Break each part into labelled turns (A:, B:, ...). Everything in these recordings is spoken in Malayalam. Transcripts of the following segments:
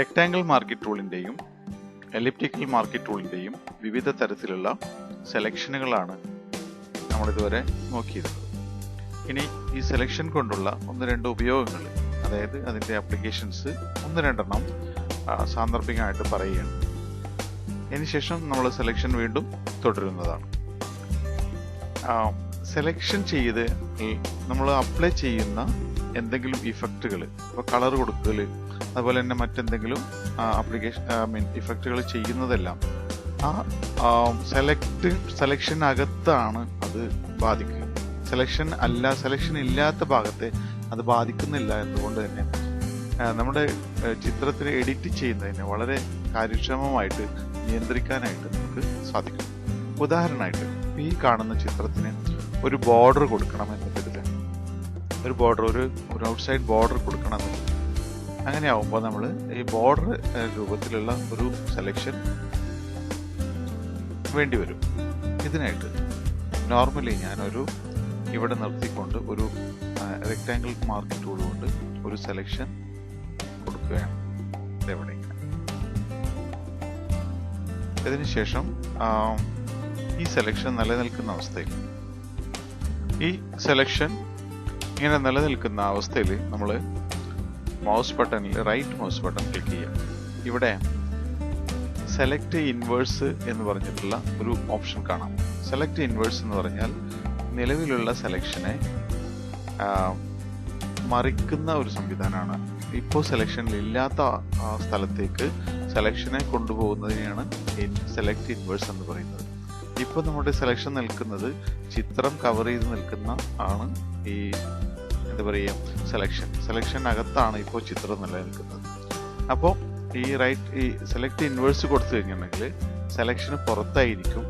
A: റെക്ടാങ്കിൾ മാർക്കിംഗ് ടൂളിൻ്റെയും എലിപ്റ്റിക്കൽ മാർക്കിംഗ് ടൂളിൻ്റെയും വിവിധ തരത്തിലുള്ള സെലക്ഷനുകളാണ് നമ്മളിതുവരെ നോക്കിയിരുന്നത്. ഇനി ഈ സെലക്ഷൻ കൊണ്ടുള്ള ഒന്ന് രണ്ട് ഉപയോഗങ്ങൾ, അതായത് അതിൻ്റെ ആപ്ലിക്കേഷൻസ് ഒന്ന് രണ്ടെണ്ണം സാന്ദർഭികമായിട്ട് പറയുകയാണ്. അതിനുശേഷം നമ്മൾ സെലക്ഷൻ വീണ്ടും തുടരുന്നതാണ്. സെലക്ഷൻ ചെയ്ത് നമ്മൾ അപ്ലൈ ചെയ്യുന്ന എന്തെങ്കിലും ഇഫക്റ്റുകൾ, ഇപ്പോൾ കളർ കൊടുക്കൽ, അതുപോലെ തന്നെ മറ്റെന്തെങ്കിലും ഇഫക്റ്റുകൾ ചെയ്യുന്നതെല്ലാം സെലക്ഷനകത്താണ് അത് ബാധിക്കുക. സെലക്ഷൻ ഇല്ലാത്ത ഭാഗത്തെ അത് ബാധിക്കുന്നില്ല. എന്നുകൊണ്ട് തന്നെ നമ്മുടെ ചിത്രത്തിന് എഡിറ്റ് ചെയ്യുന്നതിന് വളരെ കാര്യക്ഷമമായിട്ട് നിയന്ത്രിക്കാനായിട്ട് നമുക്ക് സാധിക്കും. ഉദാഹരണമായിട്ട് ഈ കാണുന്ന ചിത്രത്തിന് ഒരു ബോർഡർ കൊടുക്കണമെന്ന് കരുതുക. ഒരു ബോർഡർ, ഒരു ഔട്ട്സൈഡ് ബോർഡർ കൊടുക്കണമെന്ന്. അങ്ങനെ ആവുമ്പോൾ നമ്മൾ ഈ ബോർഡർ രൂപത്തിലുള്ള ഒരു സെലക്ഷൻ വേണ്ടി വരും. ഇതിനായിട്ട് നോർമലി ഞാനൊരു ഇവിടെ നിർത്തിക്കൊണ്ട് ഒരു റെക്ടാങ്കിൾ മാർക്കിംഗ് ടൂൾ കൊണ്ട് ഒരു സെലക്ഷൻ കൊടുക്കുകയാണ്. ഇതെവിടെ ഇങ്ങനെ. ഇതിനുശേഷം ഈ സെലക്ഷൻ നിലനിൽക്കുന്ന അവസ്ഥയിൽ, ഈ സെലക്ഷൻ ഇങ്ങനെ നിലനിൽക്കുന്ന അവസ്ഥയിൽ നമ്മൾ മൗസ് ബട്ടണിൽ റൈറ്റ് മൗസ് ബട്ടൺ ക്ലിക്ക് ചെയ്യാം. ഇവിടെ സെലക്ട് ഇൻവേഴ്സ് എന്ന് പറഞ്ഞിട്ടുള്ള ഒരു ഓപ്ഷൻ കാണാം. സെലക്ട് ഇൻവേഴ്സ് എന്ന് പറഞ്ഞാൽ നിലവിലുള്ള സെലക്ഷനെ മറിക്കുന്ന ഒരു സംവിധാനമാണ്. ഇപ്പോൾ സെലക്ഷനിൽ ഇല്ലാത്ത സ്ഥലത്തേക്ക് സെലക്ഷനെ കൊണ്ടുപോകുന്നതിനെയാണ് സെലക്ട് ഇൻവേഴ്സ് എന്ന് പറയുന്നത്. ഇപ്പോൾ നമ്മുടെ സെലക്ഷൻ നിൽക്കുന്നത് ചിത്രം കവർ ചെയ്ത് നിൽക്കുന്ന ആണ് ഈ എന്താ പറയുക സെലക്ഷനകത്താണ് ഇപ്പോൾ ചിത്രം നിലനിൽക്കുന്നത്. അപ്പോൾ ഈ സെലക്ട് ഇൻവേഴ്സ് കൊടുത്തു കഴിഞ്ഞിട്ടുണ്ടെങ്കിൽ സെലക്ഷന് പുറത്തായിരിക്കും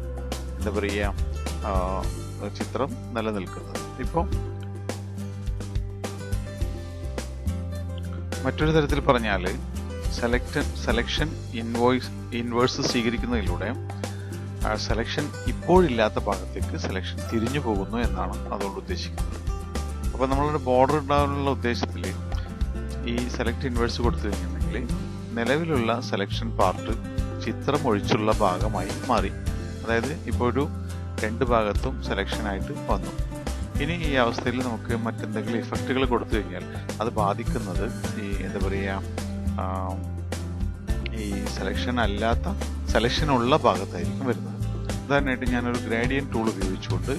A: എന്താ പറയുക ചിത്രം നിലനിൽക്കുന്നത്. ഇപ്പോൾ മറ്റൊരു തരത്തിൽ പറഞ്ഞാൽ സെലക്ഷൻ ഇൻവേഴ്സ് സ്വീകരിക്കുന്നതിലൂടെ സെലക്ഷൻ ഇപ്പോഴില്ലാത്ത ഭാഗത്തേക്ക് സെലക്ഷൻ തിരിഞ്ഞു പോകുന്നു എന്നാണ് അതുകൊണ്ട് ഉദ്ദേശിക്കുന്നത്. അപ്പോൾ നമ്മളൊരു ബോർഡർ ഉണ്ടാകാനുള്ള ഉദ്ദേശത്തിൽ ഈ സെലക്ട് ഇൻവേഴ്സ് കൊടുത്തു കഴിഞ്ഞിട്ടുണ്ടെങ്കിൽ നിലവിലുള്ള സെലക്ഷൻ പാർട്ട് ചിത്രം ഒഴിച്ചുള്ള ഭാഗമായി മാറി. അതായത് ഇപ്പോൾ ഒരു രണ്ട് ഭാഗത്തും സെലക്ഷനായിട്ട് വന്നു. ഇനി ഈ അവസ്ഥയിൽ നമുക്ക് മറ്റെന്തെങ്കിലും ഇഫക്റ്റുകൾ കൊടുത്തു കഴിഞ്ഞാൽ അത് ബാധിക്കുന്നത് ഈ എന്താ പറയുക ഈ സെലക്ഷൻ ഉള്ള ഭാഗത്തായിരിക്കും വരുന്നത്. ഉദാഹരണമായിട്ട് ഞാനൊരു ഗ്രേഡിയന്റ് ടൂൾ ഉപയോഗിച്ചുകൊണ്ട്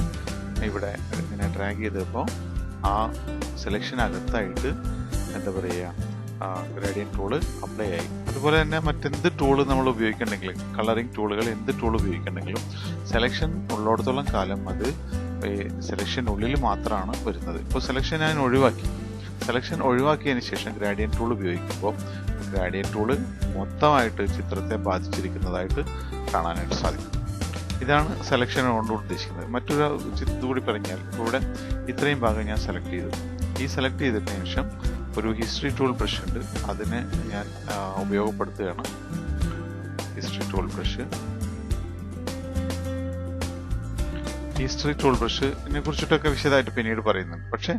A: ഇവിടെ ഇങ്ങനെ ഡ്രാഗ് ചെയ്തപ്പോൾ ആ സെലക്ഷനകത്തായിട്ട് എന്താ പറയുക ഗ്രേഡിയന്റ് ടൂള് അപ്ലൈ ആയി. അതുപോലെ തന്നെ മറ്റെന്ത് ടൂള് നമ്മൾ ഉപയോഗിക്കണമെങ്കിലും, കളറിംഗ് ടൂളുകൾ എന്ത് ടൂൾ ഉപയോഗിക്കണമെങ്കിലും സെലക്ഷൻ ഉള്ളിടത്തോളം കാലം അത് സെലക്ഷനുള്ളിൽ മാത്രമാണ് വരുന്നത്. ഇപ്പോൾ സെലക്ഷൻ ഞാൻ ഒഴിവാക്കിയതിന് ശേഷം ഗ്രാഡിയന്റ് ടൂൾ ഉപയോഗിക്കുമ്പോൾ ഗ്രാഡിയന്റ് ടൂള് മൊത്തമായിട്ട് ചിത്രത്തെ ബാധിച്ചിരിക്കുന്നതായിട്ട് കാണാനായിട്ട് സാധിക്കും. ഇതാണ് സെലക്ഷൻ കൊണ്ട് ഉദ്ദേശിക്കുന്നത്. മറ്റൊരു ഇതുകൂടി പറഞ്ഞാൽ ഇവിടെ ഇത്രയും ഭാഗം ഞാൻ സെലക്ട് ചെയ്തു. ഈ സെലക്ട് ചെയ്തതിന് ശേഷം ഒരു ഹിസ്റ്ററി ടൂൾ ബ്രഷ് ഉണ്ട്, അതിനെ ഞാൻ ഉപയോഗപ്പെടുത്തുകയാണ്. ഹിസ്റ്ററി ടൂൾ ബ്രഷിനെ കുറിച്ചിട്ടൊക്കെ വിശദമായിട്ട് പിന്നീട് പറയുന്നുണ്ട്. പക്ഷെ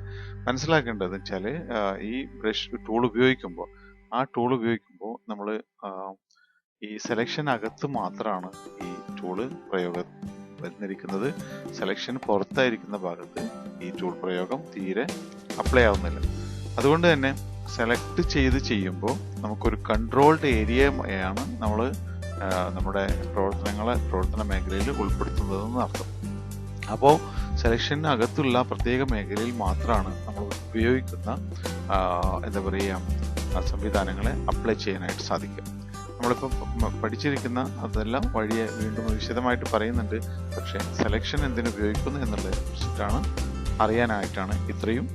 A: മനസ്സിലാക്കേണ്ടത് വെച്ചാൽ ഈ ബ്രഷ് ടൂൾ ഉപയോഗിക്കുമ്പോൾ നമ്മൾ ഈ സെലക്ഷൻ അകത്ത് മാത്രമാണ് ഈ ടൂള് പ്രയോഗം വരുന്നിരിക്കുന്നത്. സെലക്ഷൻ പുറത്തായിരിക്കുന്ന ഭാഗത്ത് ഈ ടൂൾ പ്രയോഗം തീരെ അപ്ലൈ ആവുന്നില്ല. അതുകൊണ്ട് തന്നെ സെലക്ട് ചെയ്യുമ്പോൾ നമുക്കൊരു കൺട്രോൾഡ് ഏരിയയാണ് നമ്മൾ നമ്മുടെ പ്രവർത്തന മേഖലയിൽ ഉൾപ്പെടുത്തുന്നതെന്ന് അർത്ഥം. അപ്പോൾ സെലക്ഷനകത്തുള്ള പ്രത്യേക മേഖലയിൽ മാത്രമാണ് നമ്മൾ ഉപയോഗിക്കുന്ന എന്താ പറയുക സംവിധാനങ്ങളെ അപ്ലൈ ചെയ്യാനായിട്ട് സാധിക്കും. നമ്മളിപ്പോൾ പഠിച്ചിരിക്കുന്ന അതെല്ലാം വഴിയെ വീണ്ടും വിശദമായിട്ട് പറയുന്നുണ്ട്. പക്ഷേ സെലക്ഷൻ എന്തിനു ഉപയോഗിക്കുന്നു എന്നുള്ളതിനെ കുറിച്ചിട്ടാണ് അറിയാനായിട്ടാണ് ഇത്രയും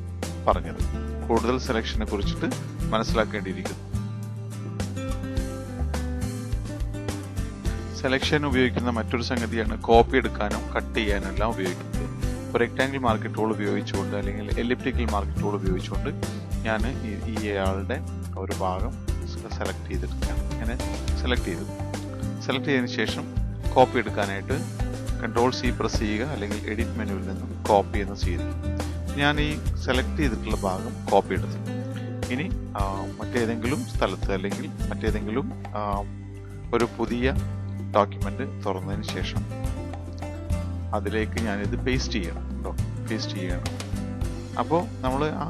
A: പറഞ്ഞത്. കൂടുതൽ സെലക്ഷനെ കുറിച്ചിട്ട് മനസ്സിലാക്കേണ്ടിയിരിക്കുന്നു. സെലക്ഷൻ ഉപയോഗിക്കുന്ന മറ്റൊരു സംഗതിയാണ് കോപ്പി എടുക്കാനും കട്ട് ചെയ്യാനും എല്ലാം ഉപയോഗിക്കുന്നത്. ഇപ്പോൾ റെക്ടാങ്കിൾ മാർക്കിംഗ് ടൂൾ ഉപയോഗിച്ചുകൊണ്ട് അല്ലെങ്കിൽ എലിപ്റ്റിക്കൽ മാർക്കിംഗ് ടൂൾ ഉപയോഗിച്ചുകൊണ്ട് ഞാൻ ഇയാളുടെ ഒരു ഭാഗം സെലക്ട് ചെയ്തിട്ടാണ് ഇങ്ങനെ സെലക്ട് ചെയ്തതിന് ശേഷം കോപ്പി എടുക്കാനായിട്ട് Ctrl+C പ്രസ് ചെയ്യുക, അല്ലെങ്കിൽ എഡിറ്റ് മെനുവിൽ നിന്നും കോപ്പി എന്ന് സ്വീകരിക്കും. ഞാൻ ഈ സെലക്ട് ചെയ്തിട്ടുള്ള ഭാഗം കോപ്പി എടുത്തു. ഇനി മറ്റേതെങ്കിലും സ്ഥലത്ത് അല്ലെങ്കിൽ മറ്റേതെങ്കിലും ഒരു പുതിയ ഡോക്യുമെന്റ് തുറന്നതിന് ശേഷം അതിലേക്ക് ഞാനിത് പേസ്റ്റ് ചെയ്യണം കേട്ടോ. പേസ്റ്റ് ചെയ്യണം. അപ്പോൾ നമ്മൾ ആ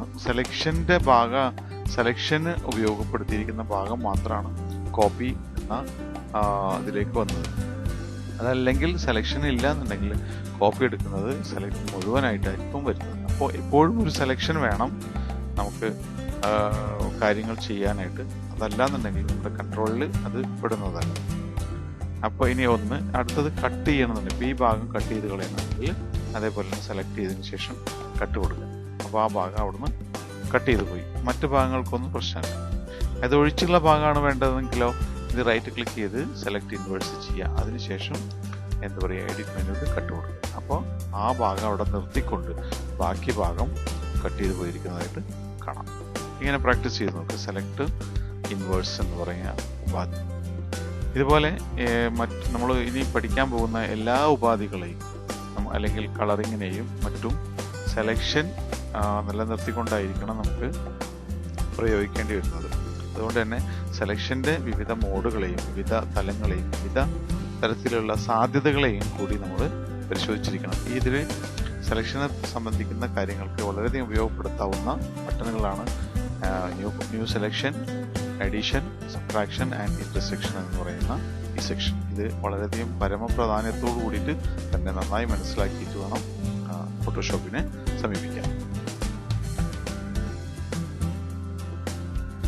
A: സെലക്ഷന് ഉപയോഗപ്പെടുത്തിയിരിക്കുന്ന ഭാഗം മാത്രമാണ് കോപ്പി എന്ന ഇതിലേക്ക് വന്നത്. അതല്ലെങ്കിൽ സെലക്ഷൻ ഇല്ല എന്നുണ്ടെങ്കിൽ കോപ്പി എടുക്കുന്നത് സെലക്ട് മുഴുവനായിട്ടായിരിക്കും വരുന്നത്. അപ്പോൾ എപ്പോഴും ഒരു സെലക്ഷൻ വേണം നമുക്ക് കാര്യങ്ങൾ ചെയ്യാനായിട്ട്. അതല്ല എന്നുണ്ടെങ്കിൽ നമ്മുടെ കൺട്രോളിൽ അത് പെടുന്നതല്ല. അപ്പോൾ ഇനി അടുത്തത് കട്ട് ചെയ്യണമെന്നുണ്ടെങ്കിൽ ഇപ്പോൾ ഈ ഭാഗം കട്ട് ചെയ്ത് കളയണമെങ്കിൽ അതേപോലെ തന്നെ സെലക്ട് ചെയ്തതിന് ശേഷം കട്ട് കൊടുക്കുക. അപ്പോൾ ആ ഭാഗം അവിടുന്ന് കട്ട് ചെയ്ത് പോയി. മറ്റു ഭാഗങ്ങൾക്കൊന്നും പ്രശ്നമില്ല. അത് ഒഴിച്ചുള്ള ഭാഗമാണ് വേണ്ടതെങ്കിലോ ഇത് റൈറ്റ് ക്ലിക്ക് ചെയ്ത് സെലക്ട് ഇൻവേഴ്സ് ചെയ്യുക. അതിനുശേഷം എഡിറ്റ് മെനുവിൽ കട്ട് കൊടുക്കുക. അപ്പോൾ ആ ഭാഗം അവിടെ നിർത്തിക്കൊണ്ട് ബാക്കി ഭാഗം കട്ട് ചെയ്ത് പോയിരിക്കുന്നതായിട്ട് കാണാം. ഇങ്ങനെ പ്രാക്ടീസ് ചെയ്ത് നോക്കുക. സെലക്ട് ഇൻവേഴ്സ് എന്ന് പറയുന്ന ഉപാധി. ഇതുപോലെ നമ്മൾ ഇനി പഠിക്കാൻ പോകുന്ന എല്ലാ ഉപാധികളെയും അല്ലെങ്കിൽ കളറിങ്ങിനെയും മറ്റും സെലക്ഷൻ നിലനിർത്തിക്കൊണ്ടായിരിക്കണം നമുക്ക് പ്രയോഗിക്കേണ്ടി വരുന്നത്. അതുകൊണ്ട് തന്നെ സെലക്ഷൻ്റെ വിവിധ മോഡുകളെയും വിവിധ തലങ്ങളെയും വിവിധ തരത്തിലുള്ള സാധ്യതകളെയും കൂടി നമ്മൾ പരിശോധിച്ചിരിക്കണം. ഇതിൽ സെലക്ഷനെ സംബന്ധിക്കുന്ന കാര്യങ്ങൾക്ക് വളരെയധികം ഉപയോഗപ്പെടുത്താവുന്ന ബട്ടണുകളാണ് new selection, addition, subtraction and intersection എന്ന് പറയുന്ന ഈ സെക്ഷൻ. ഇത് വളരെയധികം പരമപ്രാധാന്യത്തോടു കൂടിയിട്ട് തന്നെ നന്നായി മനസ്സിലാക്കിയിട്ട് വേണം ഫോട്ടോഷോപ്പിനെ സമീപിക്കാൻ.